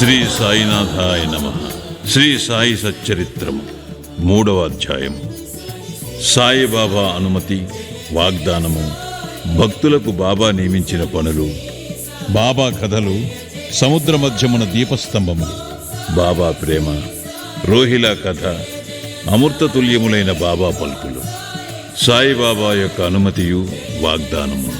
శ్రీ సాయినాథాయ నమః. శ్రీ సాయి సచ్చరిత్రము 3వ అధ్యాయం. సాయిబాబా అనుమతి, వాగ్దానము, భక్తులకు బాబా నియమించిన పనులు, బాబా కథలు, సముద్ర మధ్యమున దీపస్తంభము, బాబా ప్రేమ, రోహిలా కథ, అమృతతుల్యములైన బాబా పలుకులు, సాయిబాబా యొక్క అనుమతియు వాగ్దానము.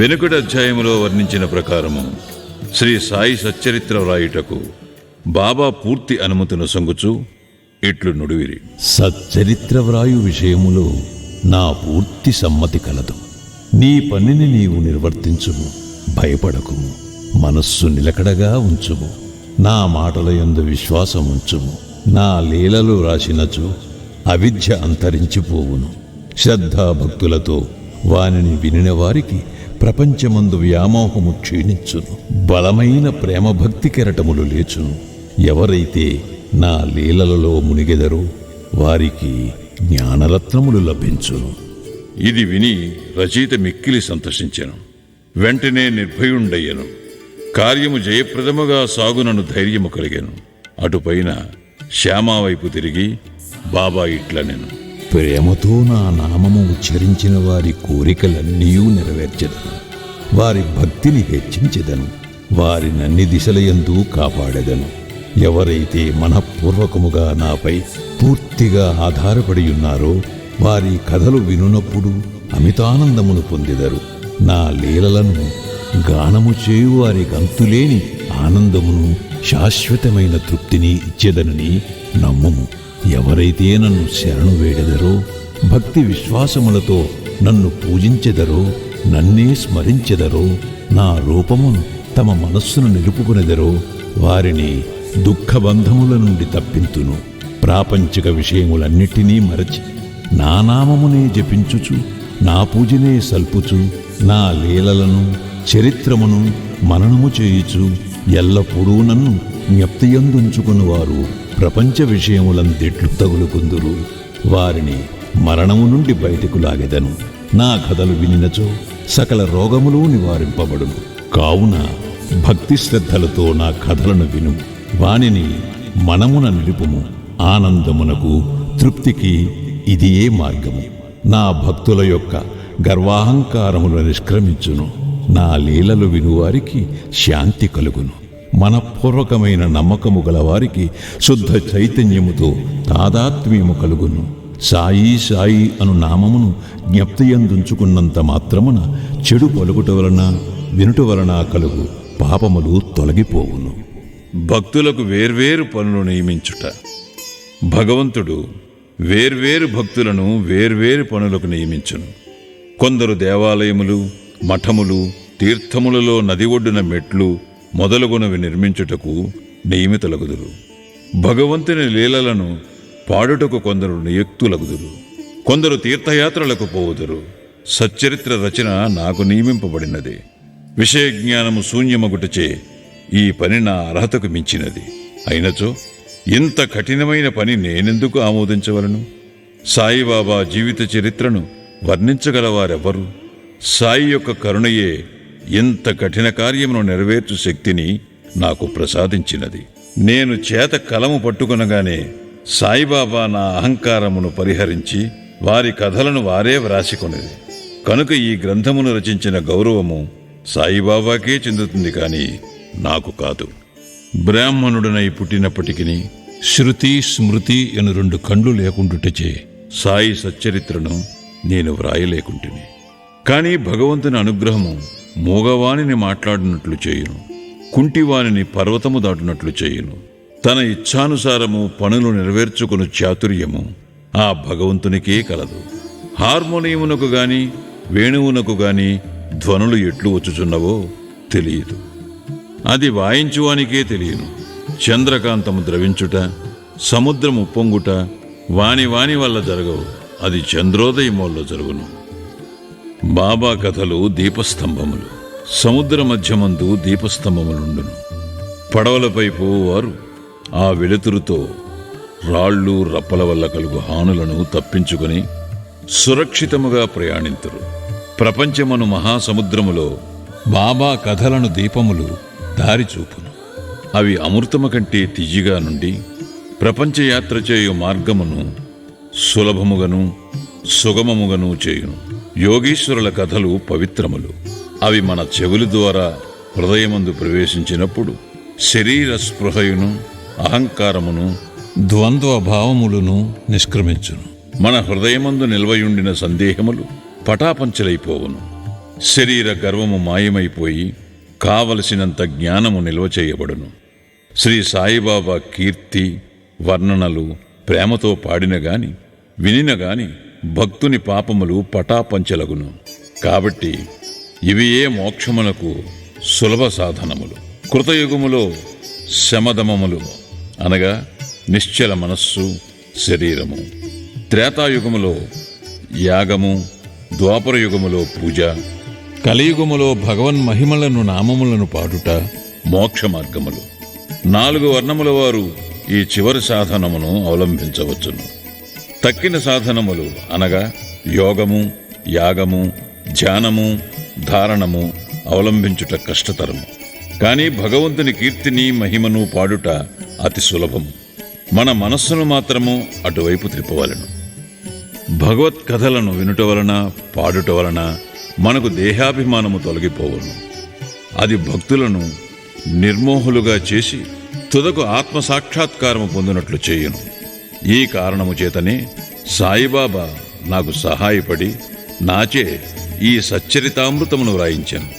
వెనుకటి అధ్యాయములో వర్ణించిన ప్రకారము శ్రీ సాయి సచ్చరిత్ర వ్రాయుటకు బాబా పూర్తి అనుమతిని సొంగుచు ఇట్లు నుడివిరి. సచ్చరిత్ర వ్రాయు విషయములో నా పూర్తి సమ్మతి కలదు. నీ పనిని నీవు నిర్వర్తించుము, భయపడకుము, మనస్సు నిలకడగా ఉంచుము, నా మాటల యందు విశ్వాసం ఉంచుము. నా లీలలు రాసినచు అవిద్య అంతరించిపోవును. శ్రద్ధాభక్తులతో వానిని వినిన వారికి ప్రపంచమందు వ్యామోహము క్షీణించును. బలమైన ప్రేమభక్తి కెరటములు లేచును. ఎవరైతే నా లీలలలో మునిగెదరో వారికి జ్ఞానరత్నములు లభించును. ఇది విని రచయిత మిక్కిలి సంతోషించెను. వెంటనే నిర్భయుండయ్యను. కార్యము జయప్రదముగా సాగునను ధైర్యము కలిగెను. అటుపైన శ్యామా వైపు తిరిగి బాబా ఇట్లనెను. ప్రేమతో నా నామము ఉచ్చరించిన వారి కోరికలన్నీ నెరవేర్చెదను. వారి భక్తిని హెచ్చించెదను. వారినన్ని దిశలయందు కాపాడెదను. ఎవరైతే మనఃపూర్వకముగా నాపై పూర్తిగా ఆధారపడి ఉన్నారో వారి కథలు వినునప్పుడు అమితానందమును పొందెదరు. నా లీలలను గానము చేయు వారి గంతులేని ఆనందమును, శాశ్వతమైన తృప్తిని ఇచ్చెదనని నమ్ముము. ఎవరైతే నన్ను శరణు వేడెదరో, భక్తి విశ్వాసములతో నన్ను పూజించెదరో, నన్నే స్మరించెదరో, నా రూపమును తమ మనస్సును నిలుపుకునెదరో వారిని దుఃఖబంధముల నుండి తప్పింతును. ప్రాపంచిక విషయములన్నిటినీ మరచి నా నామమునే జపించుచు, నా పూజనే సల్పుచు, నా లీలలను చరిత్రమును మననము చేయుచు ఎల్లప్పుడూ నన్ను జ్ఞప్తియందుంచుకుని వారు ప్రపంచ విషయములందెట్లు తగులుకుందురు. వారిని మరణము నుండి బయటకు లాగెదను. నా కథలు వినినచో సకల రోగములు నివారింపబడును. కావున భక్తి శ్రద్ధలతో నా కథలను విను. వానిని మనమున నిలుపుము. ఆనందమునకు, తృప్తికి ఇదియే మార్గము. నా భక్తుల యొక్క గర్వాహంకారములు నిష్క్రమించును. నా లీలలు వినువారికి శాంతి కలుగును. మనఃపూర్వకమైన నమ్మకము గలవారికి శుద్ధ చైతన్యముతో తాదాత్మ్యము కలుగును. సాయి సాయి అను నామమును జ్ఞప్తియందుంచుకున్నంత మాత్రమున చెడు పలుకుట వలన, వినుట వలన కలుగు పాపములు తొలగిపోవును. భక్తులకు వేర్వేరు పనులు నియమించుట. భగవంతుడు వేర్వేరు భక్తులను వేర్వేరు పనులకు నియమించును. కొందరు దేవాలయములు, మఠములు, తీర్థములలో నది ఒడ్డున మెట్లు మొదలగునవి నిర్మించుటకు నియమితులగుదురు. భగవంతుని లీలలను పాడుటకు కొందరు నియుక్తులగుదురు. కొందరు తీర్థయాత్రలకు పోవుదురు. సచ్చరిత్ర రచన నాకు నియమింపబడినది. విషయజ్ఞానము శూన్యమగుటచే ఈ పని నా అర్హతకు మించినది. అయినచో ఇంత కఠినమైన పని నేనెందుకు ఆమోదించవలను? సాయిబాబా జీవిత చరిత్రను వర్ణించగలవారెవ్వరు? సాయి యొక్క కరుణయే ఇంత కఠిన కార్యమును నెరవేర్చు శక్తిని నాకు ప్రసాదించినది. నేను చేత కలము పట్టుకొనగానే సాయిబాబా నా అహంకారమును పరిహరించి వారి కథలను వారే వ్రాసికొనిది. కనుక ఈ గ్రంథమును రచించిన గౌరవము సాయిబాబాకే చెందుతుంది, కాని నాకు కాదు. బ్రాహ్మణుడనై పుట్టినప్పటికీ శృతి, స్మృతి అను 2 కళ్ళు లేకుండుటచే సాయి సచ్చరిత్రను నేను వ్రాయలేకుంటుని. కాని భగవంతుని అనుగ్రహము మూగవానిని మాట్లాడినట్లు చేయును, కుంటివానిని పర్వతము దాటునట్లు చేయును. తన ఇచ్ఛానుసారము పనులు నెరవేర్చుకుని చాతుర్యము ఆ భగవంతునికే కలదు. హార్మోనియమునకు గాని వేణువునకు గాని ధ్వనులు ఎట్లు వచ్చుచున్నవో తెలియదు. అది వాయించువానికే తెలియను. చంద్రకాంతము ద్రవించుట, సముద్రము పొంగుట వాని వల్ల జరగవు. అది చంద్రోదయం వల్ల జరుగును. బాబా కథలు దీపస్తంభములు. సముద్ర మధ్యమందు దీపస్తంభములుండును. పడవలపై పోవారు ఆ వెలుతురుతో రాళ్ళు, రప్పల వల్ల కలుగు హానులను తప్పించుకొని సురక్షితముగా ప్రయాణింతురు. ప్రపంచమను మహాసముద్రములో బాబా కథలను దీపములు దారిచూపును. అవి అమృతము కంటే తియ్యగా నుండి ప్రపంచయాత్ర చేయు మార్గమును సులభముగను సుగమముగను చేయును. యోగీశ్వరుల కథలు పవిత్రములు. అవి మన చెవుల ద్వారా హృదయమందు ప్రవేశించినప్పుడు శరీర స్పృహయును అహంకారమును ద్వంద్వ భావములను నిష్క్రమించును. మన హృదయమందు నిల్వయుండిన సందేహములు పటాపంచలైపోవును. శరీర గర్వము మాయమైపోయి కావలసినంత జ్ఞానము నిల్వ చేయబడును. శ్రీ సాయిబాబా కీర్తి వర్ణనలు ప్రేమతో పాడిన గాని వినిన గాని భక్తుని పాపములు పటాపంచలగును. కాబట్టి ఇవియే మోక్షమునకు సులభ సాధనములు. కృతయుగములో శమదమములు అనగా నిశ్చల మనస్సు శరీరము, త్రేతాయుగములో యాగము, ద్వాపరయుగములో పూజ, కలియుగములో భగవన్మహిమలను నామములను పాడుట మోక్ష మార్గములు. 4 వర్ణముల వారు ఈ చివరి సాధనమును అవలంబించవచ్చును. తక్కిన సాధనములు అనగా యోగము, యాగము, ధ్యానము, ధారణము అవలంబించుట కష్టతరము. కానీ భగవంతుని కీర్తిని మహిమను పాడుట అతి సులభము. మన మనస్సును మాత్రము అటువైపు త్రిప్పవలెను. భగవత్ కథలను వినుట వలన పాడుట వలన మనకు దేహాభిమానము తొలగిపోవును. అది భక్తులను నిర్మోహులుగా చేసి తుదకు ఆత్మసాక్షాత్కారము పొందినట్లు చేయును. ఈ కారణము చేతనే సాయిబాబా నాకు సహాయపడి నాచే ఈ సచ్చరితామృతమును వ్రాయించాను.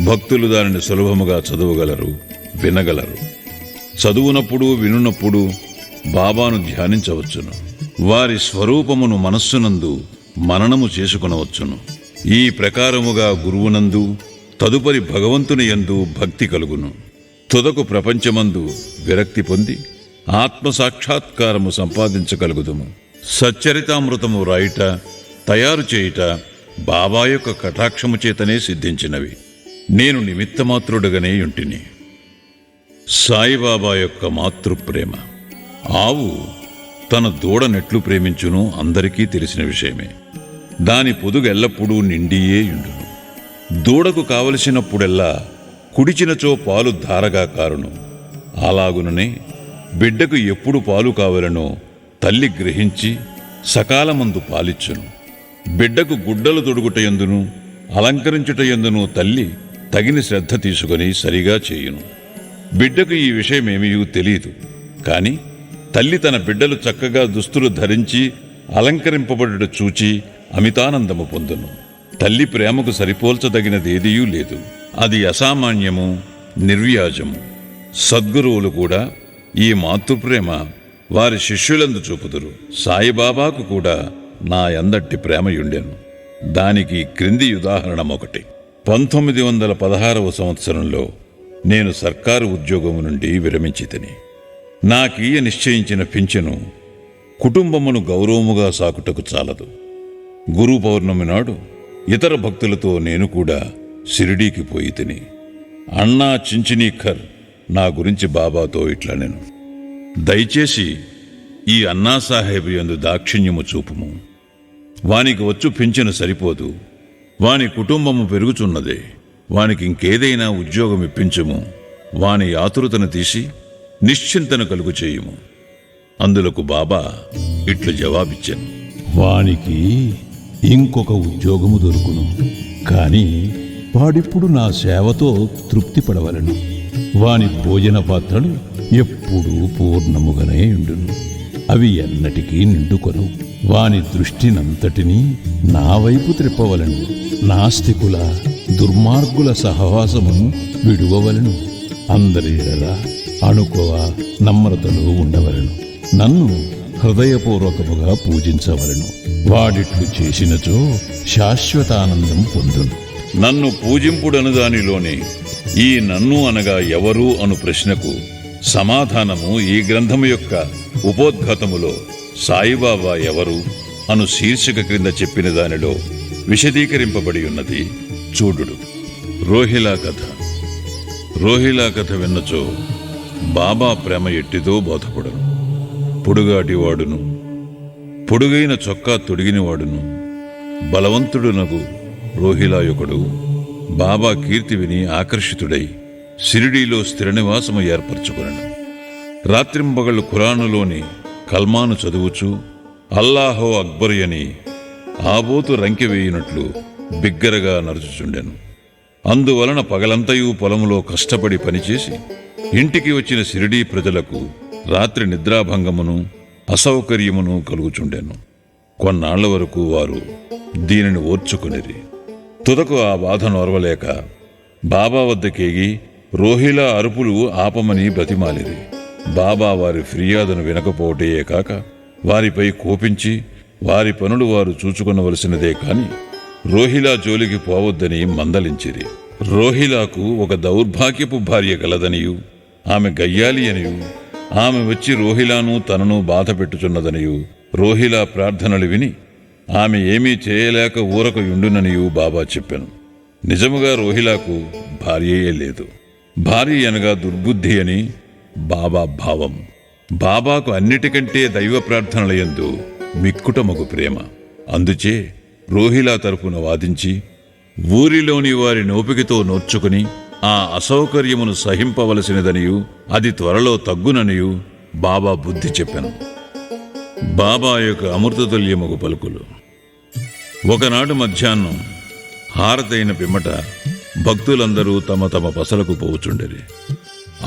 భక్తులు దానిని సులభముగా చదువగలరు, వినగలరు. చదువునప్పుడు వినున్నప్పుడు బాబాను ధ్యానించవచ్చును. వారి స్వరూపమును మనస్సునందు మననము చేసుకునవచ్చును. ఈ ప్రకారముగా గురువునందు తదుపరి భగవంతుని యందు భక్తి కలుగును. తుదకు ప్రపంచమందు విరక్తి పొంది ఆత్మసాక్షాత్కారము సంపాదించగలుగుదుము. సచ్చరితామృతము రాయుట, తయారు చేయుట బాబా యొక్క కటాక్షము చేతనే సిద్ధించినవి. నేను నిమిత్తమాత్రుడుగానే యుంటిని. సాయిబాబా యొక్క మాతృప్రేమ. ఆవు తన దూడనెట్లు ప్రేమించునో అందరికీ తెలిసిన విషయమే. దాని పొదుగెల్లప్పుడూ నిండియే యుండును. దూడకు కావలసినప్పుడెల్లా కుడిచినచో పాలు ధారగా కారును. అలాగుననే బిడ్డకు ఎప్పుడు పాలు కావలనో తల్లి గ్రహించి సకాలమందు పాలిచ్చును. బిడ్డకు గుడ్డలు తొడుగుటయందును అలంకరించుటయందును తల్లి తగిన శ్రద్ధ తీసుకుని సరిగా చేయును. బిడ్డకు ఈ విషయమేమీ తెలియదు. కాని తల్లి తన బిడ్డలు చక్కగా దుస్తులు ధరించి అలంకరింపబడుట చూచి అమితానందము పొందును. తల్లి ప్రేమకు సరిపోల్చదగినదేదియూ లేదు. అది అసామాన్యము, నిర్వ్యాజము. సద్గురువులు కూడా ఈ మాతృప్రేమ వారి శిష్యులందు చూపుదురు. సాయిబాబాకు కూడా నా యందట్టి ప్రేమయుండెను. దానికి క్రింది ఉదాహరణమొకటి. 1916వ సంవత్సరంలో నేను సర్కారు ఉద్యోగము నుండి విరమించితిని. నాకీయ నిశ్చయించిన పింఛను కుటుంబమును గౌరవముగా సాకుటకు చాలదు. గురు పౌర్ణమి నాడు ఇతర భక్తులతో నేను కూడా షిరిడీకి పోయి తిని. అన్నా చించినీఖర్ నా గురించి బాబాతో ఇట్లనెను: దయచేసి ఈ అన్నాసాహెబ్ యందు దాక్షిణ్యము చూపుము. వానికి వచ్చు పింఛను సరిపోదు. వాని కుటుంబము పెరుగుచున్నదే. వానికి ఇంకేదైనా ఉద్యోగం ఇప్పించుము. వాని ఆతురతను తీసి నిశ్చింతను కలుగు చేయుము. అందులకు బాబా ఇట్లు జవాబిచ్చాను: వానికి ఇంకొక ఉద్యోగము దొరుకును. కాని వాడిప్పుడు నా సేవతో తృప్తి పడవలను. వాని భోజన పాత్రలు ఎప్పుడూ పూర్ణముగానే ఉండును. అవి ఎన్నటికీ నిండుకొను. వాని దృష్టినంతటినీ నా వైపు త్రిప్పవలను. నాస్తికుల దుర్మార్గుల సహవాసమును విడువవలను. అందరి ఎడల అణుకువ నమ్రతలో ఉండవలను. నన్ను హృదయపూర్వకముగా పూజించవలను. వాడిట్లు చేసినచో శాశ్వతానందం పొందును. నన్ను పూజింపుడను దానిలోనే ఈ నన్ను అనగా ఎవరు అను ప్రశ్నకు సమాధానము ఈ గ్రంథము యొక్క ఉపోద్ఘాతములో సాయిబాబా ఎవరు అను శీర్షిక క్రింద చెప్పిన దానిలో విశదీకరింపబడి ఉన్నది. చూడుడు. రోహిలా కథ. రోహిలా కథ విన్నచో బాబా ప్రేమ ఎట్టిదో బోధపడను. పొడుగాటివాడును, పొడుగైన చొక్కా తొడిగినవాడును, బలవంతుడునగు రోహిలాయుకుడు బాబా కీర్తి విని ఆకర్షితుడై షిరిడీలో స్థిర నివాసము ఏర్పరచుకొనెను. రాత్రింబగళ్ళు ఖురానులోని కల్మాను చదువుచూ అల్లాహో అక్బర్ అని ఆబోతు రంకె వేయునట్లు బిగ్గరగా నరుచుచుండెను. అందువలన పగలంతయూ పొలములో కష్టపడి పనిచేసి ఇంటికి వచ్చిన షిరిడీ ప్రజలకు రాత్రి నిద్రాభంగమును అసౌకర్యమును కలుగుచుండెను. కొన్నాళ్ల వరకు వారు దీనిని ఓర్చుకునిరి. తుదకు ఆ బాధను ఓర్వలేక బాబా వద్దకేగి రోహిలా అరుపులు ఆపమని బ్రతిమాలిరి. బాబా వారి ఫిర్యాదును వినకపోవటయే కాక వారిపై కోపించి వారి పనులు వారు చూచుకొనవలసినదే కాని రోహిలా జోలికి పోవద్దని మందలించిరి. రోహిలాకు ఒక దౌర్భాగ్యపు భార్య కలదనియు, ఆమె గయ్యాలి అనియు, ఆమె వచ్చి రోహిలాను తనను బాధ పెట్టుచున్నదనియు రోహిలా ప్రార్థనలు విని ఆమె ఏమీ చేయలేక ఊరకు యుండుననియు బాబా చెప్పెను. నిజముగా రోహిలాకు భార్యయే లేదు. భార్య అనగా దుర్బుద్ధి అని బాబా భావం. బాబాకు అన్నిటికంటే దైవ ప్రార్థనలయందు మిక్కుటమగు ప్రేమ. అందుచే రోహిలా తరపున వాదించి ఊరిలోని వారి నోపికతో నోర్చుకుని ఆ అసౌకర్యమును సహింపవలసినదనియు అది త్వరలో తగ్గుననియు బాబా బుద్ధి చెప్పెను. బాబా యొక్క అమృతతుల్యమగు పలుకులు. ఒకనాడు మధ్యాహ్నం హారతైన పిమ్మట భక్తులందరూ తమ తమ పసలకు పోవుచుండిరి.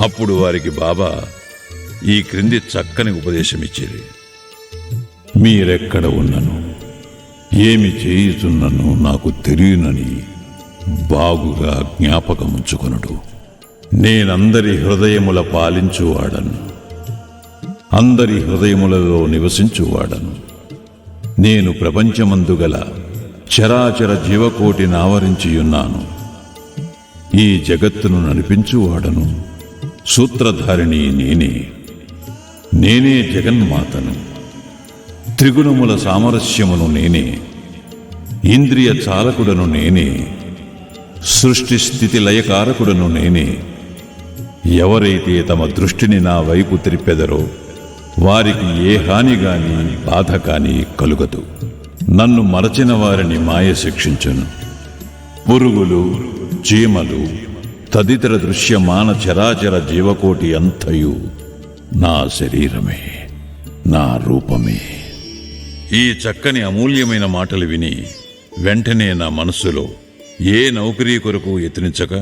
అప్పుడు వారికి బాబా ఈ క్రింది చక్కని ఉపదేశమిచ్చిరి. మీరెక్కడ ఉన్నను, ఏమి చేయుచున్నను నాకు తెలియనని బాగుగా జ్ఞాపకముంచుకొనుడు. నేనందరి హృదయముల పాలించువాడను, అందరి హృదయములలో నివసించువాడను. నేను ప్రపంచమందు గల చరాచర జీవకోటిని ఆవరించియున్నాను. ఈ జగత్తును నడిపించువాడను, సూత్రధారిణి నేనే. నేనే జగన్మాతను. త్రిగుణముల సామరస్యమును నేనే. ఇంద్రియ చాలకుడను నేనే. సృష్టి స్థితి లయకారకుడను నేనే. ఎవరైతే తమ దృష్టిని నా వైపు త్రిప్పెదరో వారికి ఏ హాని గాని బాధ కాని కలుగదు. నన్ను మరచిన వారిని మాయ శిక్షించును. పురుగులు, చీమలు తదితర దృశ్యమాన చరాచర జీవకోటి అంతయు నా శరీరమే, నా రూపమే. ఈ చక్కని అమూల్యమైన మాటలు విని వెంటనే నా మనస్సులో ఏ నౌకరీ కొరకు యత్నించక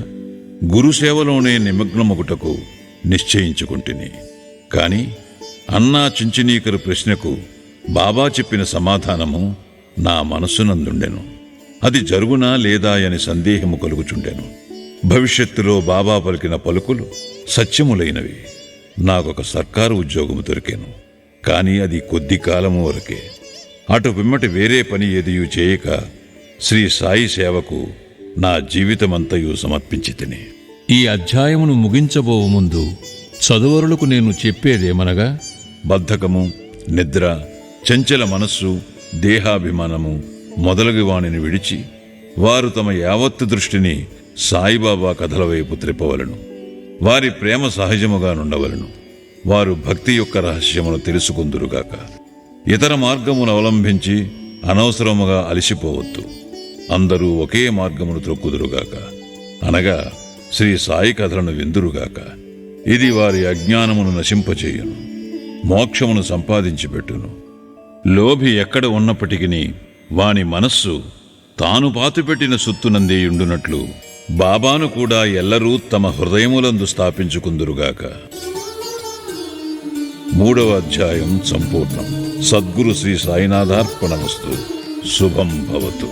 గురుసేవలోనే నిమగ్నమగుటకు నిశ్చయించుకుంటుని. కాని అన్నా చించినీకరు ప్రశ్నకు బాబా చెప్పిన సమాధానము నా మనస్సునందుండెను. అది జరుగునా లేదా అని సందేహము కలుగుచుండెను. భవిష్యత్తులో బాబా పలికిన పలుకులు సత్యములైనవి. నాకొక సర్కారు ఉద్యోగము దొరికెను. కాని అది కొద్ది కాలము వరకే. అటు పిమ్మటి వేరే పని ఏదియూ చేయక శ్రీ సాయి సేవకు నా జీవితమంతయు సమర్పించి తిని. ఈ అధ్యాయమును ముగించబోవు ముందు చదువరులకు నేను చెప్పేదేమనగా, బద్ధకము, నిద్ర, చంచల మనస్సు, దేహాభిమానము మొదలగు వాణిని విడిచి వారు తమ యావత్తు దృష్టిని సాయిబాబా కథల వైపు త్రిప్పవలను. వారి ప్రేమ సహజముగా నుండవలను. వారు భక్తి యొక్క రహస్యమును తెలుసుకుందురుగాక. ఇతర మార్గమును అవలంబించి అనవసరముగా అలసిపోవద్దు. అందరూ ఒకే మార్గమును త్రొక్కుదురుగాక, అనగా శ్రీ సాయి కథలను విందురుగాక. ఇది వారి అజ్ఞానమును నశింపచేయును, మోక్షమును సంపాదించి పెట్టును. లోభి ఎక్కడ ఉన్నప్పటికీ వాని మనస్సు తాను పాతుపెట్టిన సుత్తునందేయుండునట్లు బాబాను కూడా ఎల్లరూ తమ హృదయములందు స్థాపించుకుందురుగాక. 3వ అధ్యాయం సంపూర్ణం. సద్గురు శ్రీ సాయినాథార్పణమస్తు. శుభం భవతు.